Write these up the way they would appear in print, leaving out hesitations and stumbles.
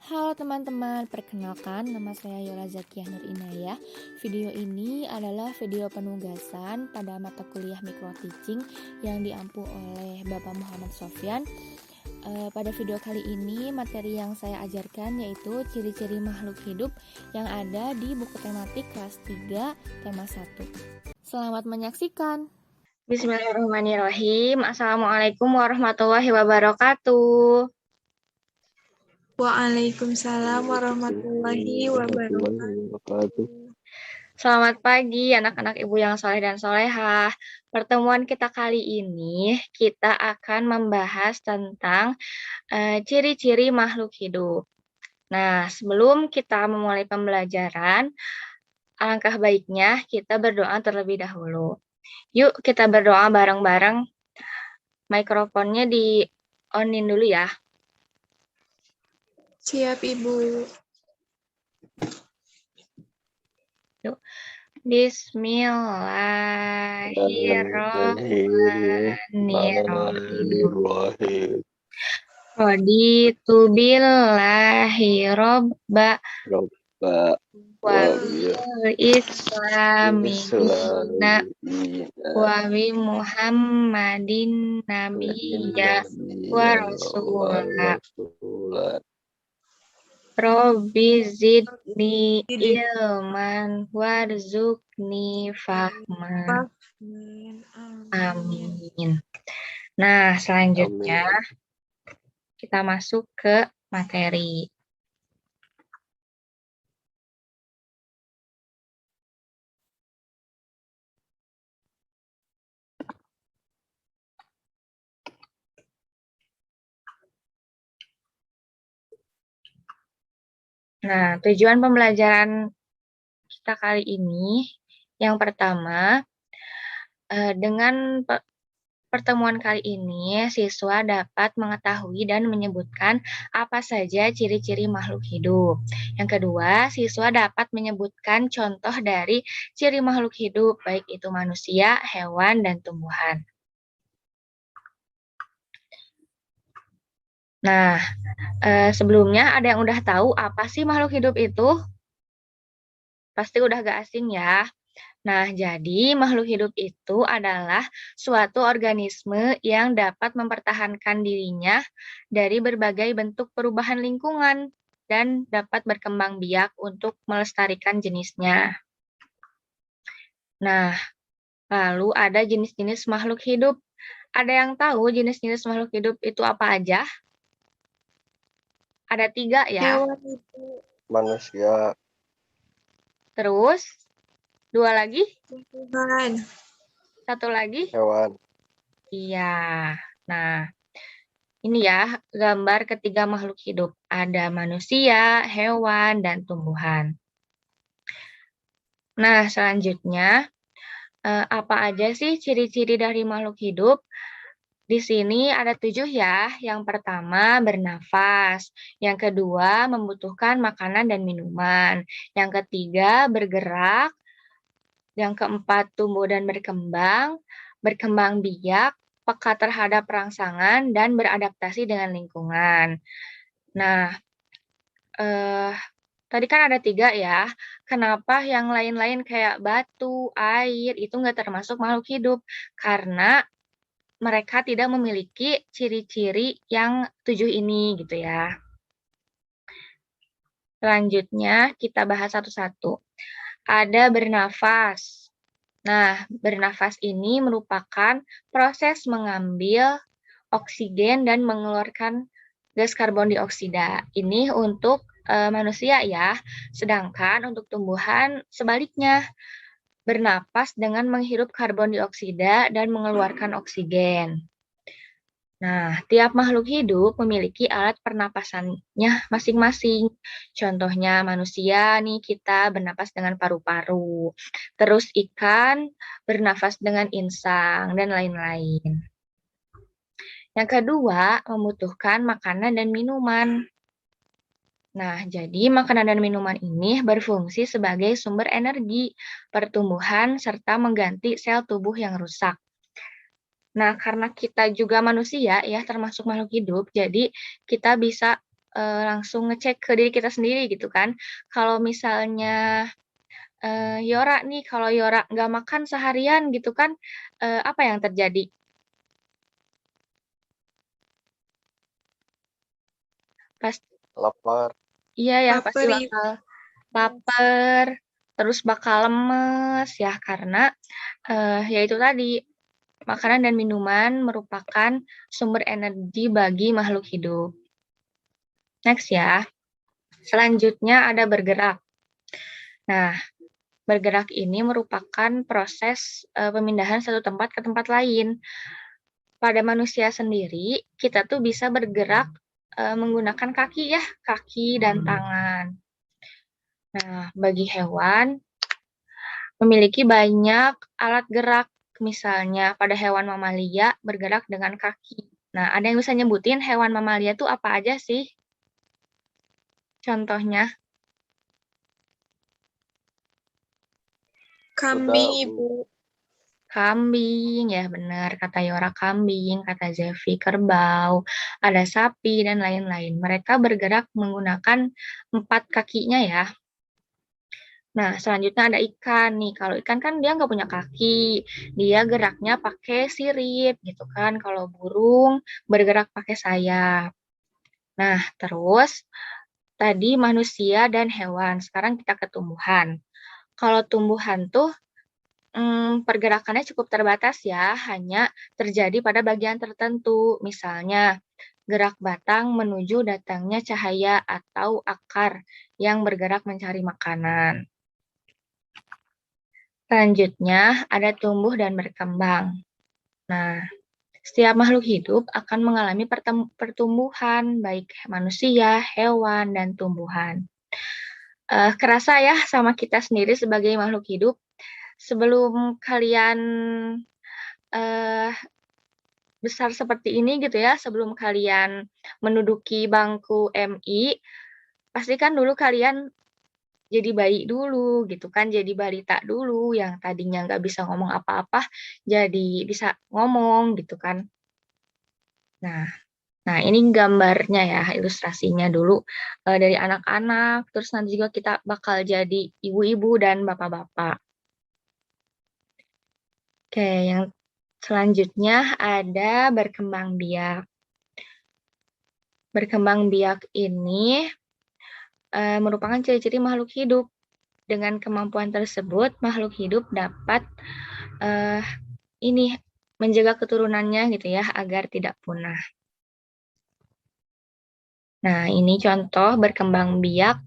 Halo teman-teman, perkenalkan nama saya Yola Zakiyah Nur Inayah. Video ini adalah video penugasan pada mata kuliah Micro Teaching yang diampu oleh Bapak Muhammad Sofyan. Pada video kali ini, materi yang saya ajarkan yaitu ciri-ciri makhluk hidup yang ada di buku tematik kelas 3, tema 1. Selamat menyaksikan. Bismillahirrahmanirrahim. Assalamualaikum warahmatullahi wabarakatuh. Waalaikumsalam warahmatullahi wabarakatuh. Selamat pagi anak-anak ibu yang soleh dan solehah. Pertemuan kita kali ini kita akan membahas tentang ciri-ciri makhluk hidup. Nah, sebelum kita memulai pembelajaran, alangkah baiknya kita berdoa terlebih dahulu. Yuk kita berdoa bareng-bareng. Mikrofonnya di onin dulu ya. Siap, Ibu. Yuk. Bismillahirrahmanirrahim. Raditu billahi robba wa bil islami dina wa bi muhammadin nabiyya wa rasulah. Robbi zidni ilman warzuqni fahman. Amin. Nah, selanjutnya kita masuk ke materi. Nah, tujuan pembelajaran kita kali ini, yang pertama, dengan pertemuan kali ini, siswa dapat mengetahui dan menyebutkan apa saja ciri-ciri makhluk hidup. Yang kedua, siswa dapat menyebutkan contoh dari ciri makhluk hidup, baik itu manusia, hewan, dan tumbuhan. Nah, sebelumnya ada yang udah tahu apa sih makhluk hidup itu? Pasti udah gak asing ya. Nah, jadi makhluk hidup itu adalah suatu organisme yang dapat mempertahankan dirinya dari berbagai bentuk perubahan lingkungan dan dapat berkembang biak untuk melestarikan jenisnya. Nah, lalu ada jenis-jenis makhluk hidup. Ada yang tahu jenis-jenis makhluk hidup itu apa aja? Ada 3 ya. Hewan itu Manusia. Terus, 2 lagi? tumbuhan. 1 lagi? Hewan. Iya. Nah, ini ya gambar ketiga makhluk hidup. Ada manusia, hewan, dan tumbuhan. Nah, selanjutnya, apa aja sih ciri-ciri dari makhluk hidup? Di sini ada 7 ya. Yang pertama, bernafas. Yang kedua, membutuhkan makanan dan minuman. Yang ketiga, bergerak. Yang keempat, tumbuh dan berkembang biak, peka terhadap rangsangan, dan beradaptasi dengan lingkungan. Nah, tadi kan ada 3 ya. Kenapa yang lain-lain kayak batu, air, itu nggak termasuk makhluk hidup? Karena mereka tidak memiliki ciri-ciri yang 7 ini gitu ya. Selanjutnya kita bahas satu-satu. Ada bernafas. Nah, bernafas ini merupakan proses mengambil oksigen dan mengeluarkan gas karbon dioksida. Ini untuk manusia ya, sedangkan untuk tumbuhan sebaliknya, bernapas dengan menghirup karbon dioksida dan mengeluarkan oksigen. Nah, tiap makhluk hidup memiliki alat pernapasannya masing-masing. Contohnya manusia nih, kita bernapas dengan paru-paru. Terus ikan bernafas dengan insang, dan lain-lain. Yang kedua, membutuhkan makanan dan minuman. Nah, jadi makanan dan minuman ini berfungsi sebagai sumber energi, pertumbuhan, serta mengganti sel tubuh yang rusak. Nah, karena kita juga manusia ya, termasuk makhluk hidup, jadi kita bisa langsung ngecek ke diri kita sendiri gitu kan. Kalau misalnya Yora nih, kalau Yora nggak makan seharian gitu kan, apa yang terjadi? Pasti Lapar. iya ya, pasti Lapar, Ibu. bakal lapar, terus bakal lemes ya karena ya itu tadi makanan dan minuman merupakan sumber energi bagi makhluk hidup. Next ya. Selanjutnya ada bergerak. Nah, bergerak ini merupakan proses pemindahan satu tempat ke tempat lain. Pada manusia sendiri, kita tuh bisa bergerak menggunakan kaki ya, kaki dan tangan. Nah, bagi hewan, memiliki banyak alat gerak. Misalnya, pada hewan mamalia bergerak dengan kaki. Nah, ada yang bisa nyebutin hewan mamalia tuh apa aja sih? Contohnya, Kambing, Kuda, Ibu. kambing, ya benar, kata Yora kambing, kata Zevi kerbau, ada sapi, dan lain-lain. Mereka bergerak menggunakan 4 kakinya ya. Nah, selanjutnya ada ikan nih. Kalau ikan kan dia nggak punya kaki, dia geraknya pakai sirip gitu kan. Kalau burung bergerak pakai sayap. Nah, terus tadi manusia dan hewan. Sekarang kita ke tumbuhan. Kalau tumbuhan tuh pergerakannya cukup terbatas ya, hanya terjadi pada bagian tertentu. Misalnya, gerak batang menuju datangnya cahaya atau akar yang bergerak mencari makanan. Selanjutnya, ada tumbuh dan berkembang. Nah, setiap makhluk hidup akan mengalami pertumbuhan, baik manusia, hewan, dan tumbuhan. Kerasa ya sama kita sendiri sebagai makhluk hidup, sebelum kalian besar seperti ini gitu ya, sebelum kalian menduduki bangku MI, pasti kan dulu kalian jadi bayi dulu gitu kan, jadi balita dulu yang tadinya nggak bisa ngomong apa-apa, jadi bisa ngomong gitu kan. Nah, nah ini gambarnya ya, ilustrasinya dulu dari anak-anak, terus nanti juga kita bakal jadi ibu-ibu dan bapak-bapak. Oke, yang selanjutnya ada berkembang biak. Berkembang biak ini merupakan ciri-ciri makhluk hidup. Dengan kemampuan tersebut, makhluk hidup dapat ini menjaga keturunannya gitu ya agar tidak punah. Nah, ini contoh berkembang biak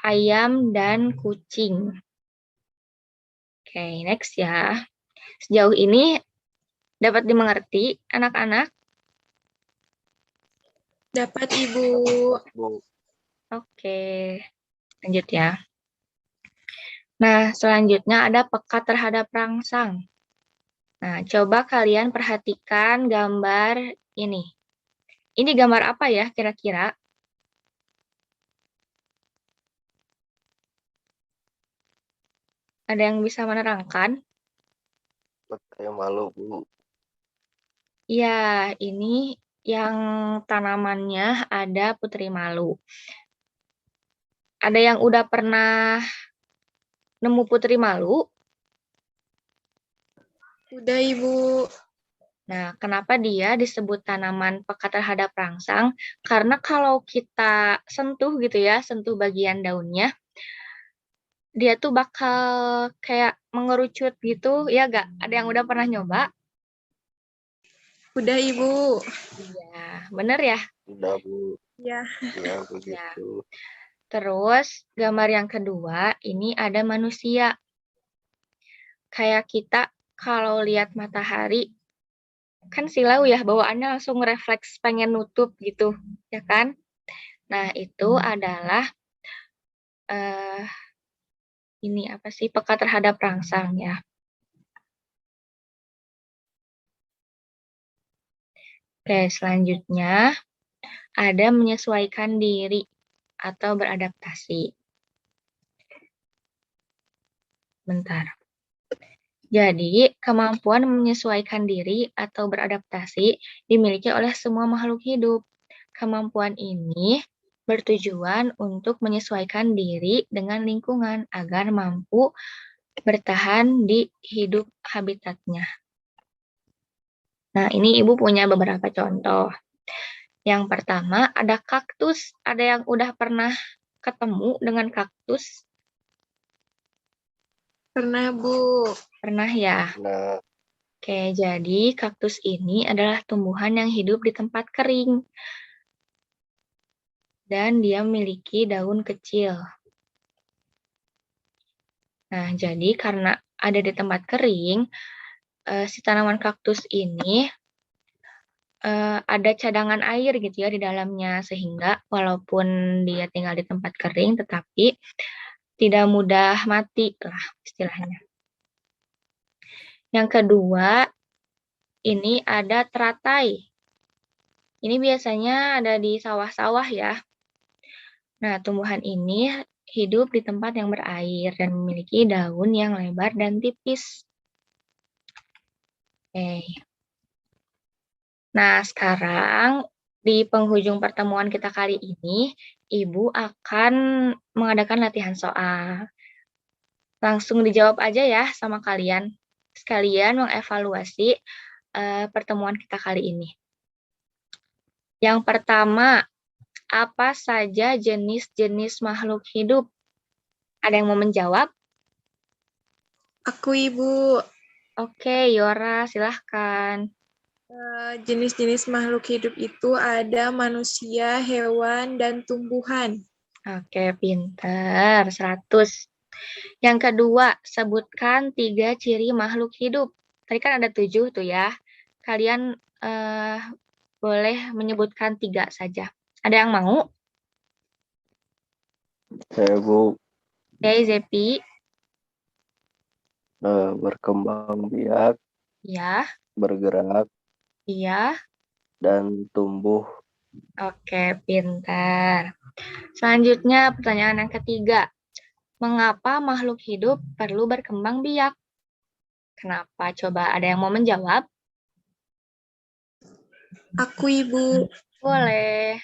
ayam dan kucing. Oke, next ya. Sejauh ini dapat dimengerti anak-anak? Dapat, Ibu. Bu. Oke, lanjut ya. Nah, selanjutnya ada peka terhadap rangsang. Nah, coba kalian perhatikan gambar ini. Ini gambar apa ya kira-kira? Ada yang bisa menerangkan? Saya malu, Bu. Ya, ini yang tanamannya ada putri malu. Ada yang udah pernah nemu putri malu? Udah, Ibu. Nah, kenapa dia disebut tanaman peka terhadap rangsang? Karena kalau kita sentuh gitu ya, sentuh bagian daunnya, dia tuh bakal kayak mengerucut gitu, ya gak? Ada yang udah pernah nyoba? Udah, Ibu. Iya, bener ya? Udah, Bu. Ya. Ya, begitu. Terus, gambar yang kedua, ini ada manusia. Kayak kita kalau lihat matahari, kan silau ya, bawaannya langsung refleks pengen nutup gitu, ya kan? Nah, itu adalah ini apa sih, peka terhadap rangsang ya. Oke, selanjutnya ada menyesuaikan diri atau beradaptasi. Bentar. Jadi, kemampuan menyesuaikan diri atau beradaptasi dimiliki oleh semua makhluk hidup. Kemampuan ini bertujuan untuk menyesuaikan diri dengan lingkungan agar mampu bertahan di hidup habitatnya. Nah, ini Ibu punya beberapa contoh. Yang pertama, ada kaktus. Ada yang udah pernah ketemu dengan kaktus? Pernah, Bu. Pernah ya? Nah, Oke, jadi kaktus ini adalah tumbuhan yang hidup di tempat kering. Dan dia memiliki daun kecil. Nah, jadi karena ada di tempat kering, si tanaman kaktus ini ada cadangan air gitu ya di dalamnya, sehingga walaupun dia tinggal di tempat kering, tetapi tidak mudah mati lah istilahnya. Yang kedua, ini ada teratai. Ini biasanya ada di sawah-sawah ya. Nah, tumbuhan ini hidup di tempat yang berair dan memiliki daun yang lebar dan tipis. Oke. Nah, sekarang di penghujung pertemuan kita kali ini, Ibu akan mengadakan latihan soal. Langsung dijawab aja ya sama kalian. Sekalian mengevaluasi pertemuan kita kali ini. Yang pertama, apa saja jenis-jenis makhluk hidup? Ada yang mau menjawab? Aku, Ibu. Oke, Yora, silahkan. Jenis-jenis makhluk hidup itu ada manusia, hewan, dan tumbuhan. Oke, pinter. 100. Yang kedua, sebutkan 3 ciri makhluk hidup. Tadi kan ada 7 tuh ya. Kalian boleh menyebutkan 3 saja. Ada yang mau? saya Bu Oke, Zepi. berkembang biak, Ya, bergerak, iya. dan tumbuh. Oke, pintar. Selanjutnya, pertanyaan yang ketiga. Mengapa makhluk hidup perlu berkembang biak? Kenapa? Coba ada yang mau menjawab? Aku, Ibu. Boleh.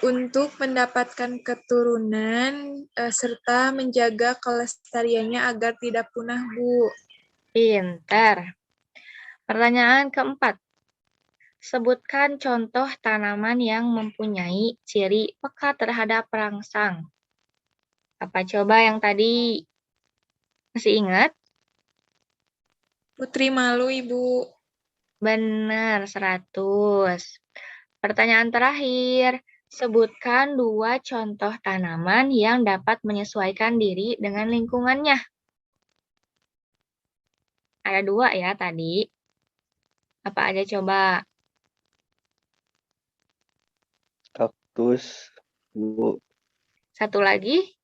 Untuk mendapatkan keturunan serta menjaga kelestariannya agar tidak punah, Bu. Pintar. Pertanyaan keempat. Sebutkan contoh tanaman yang mempunyai ciri peka terhadap perangsang. Apa coba yang tadi? Masih ingat? Putri malu, Ibu. Benar, 100. Pertanyaan terakhir. Sebutkan 2 contoh tanaman yang dapat menyesuaikan diri dengan lingkungannya. Ada 2 ya tadi. Apa aja coba? Kaktus, Bu. Satu lagi?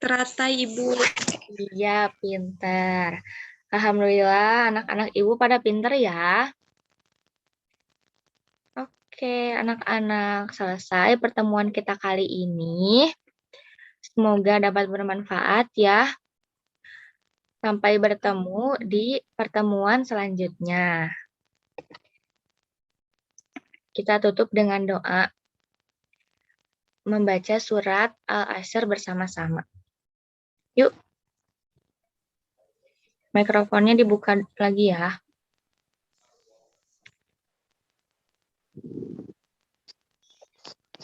Teratai, Ibu. Iya, pinter. Alhamdulillah, anak-anak Ibu pada pinter ya. Oke, anak-anak, selesai pertemuan kita kali ini. Semoga dapat bermanfaat ya. Sampai bertemu di pertemuan selanjutnya. Kita tutup dengan doa. Membaca surat Al-Asr bersama-sama. Yuk. Mikrofonnya dibuka lagi ya.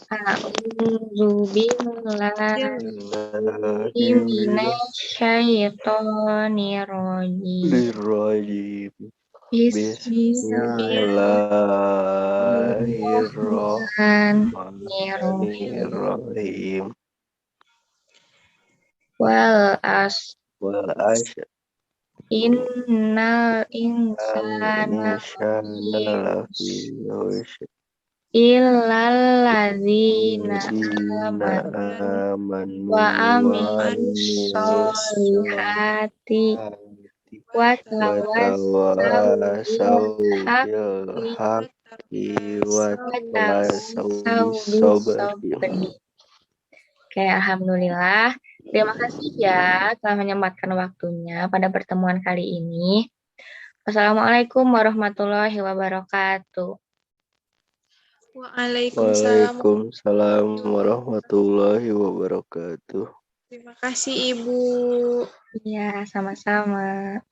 Bismillahirrahmanirrahim. Bismillahirrahmanirrahim. Wal asr. Wal asr. Innal insana lafi khusr. illal ladzina amanu wa amilus solihati wa tawassaw bil haqqi wa tawassaw bis sabri. Oke, alhamdulillah. Terima kasih ya telah menyempatkan waktunya pada pertemuan kali ini. Wassalamualaikum warahmatullahi wabarakatuh. Waalaikumsalam. Waalaikumsalam warahmatullahi wabarakatuh. Terima kasih Ibu. Iya, sama-sama.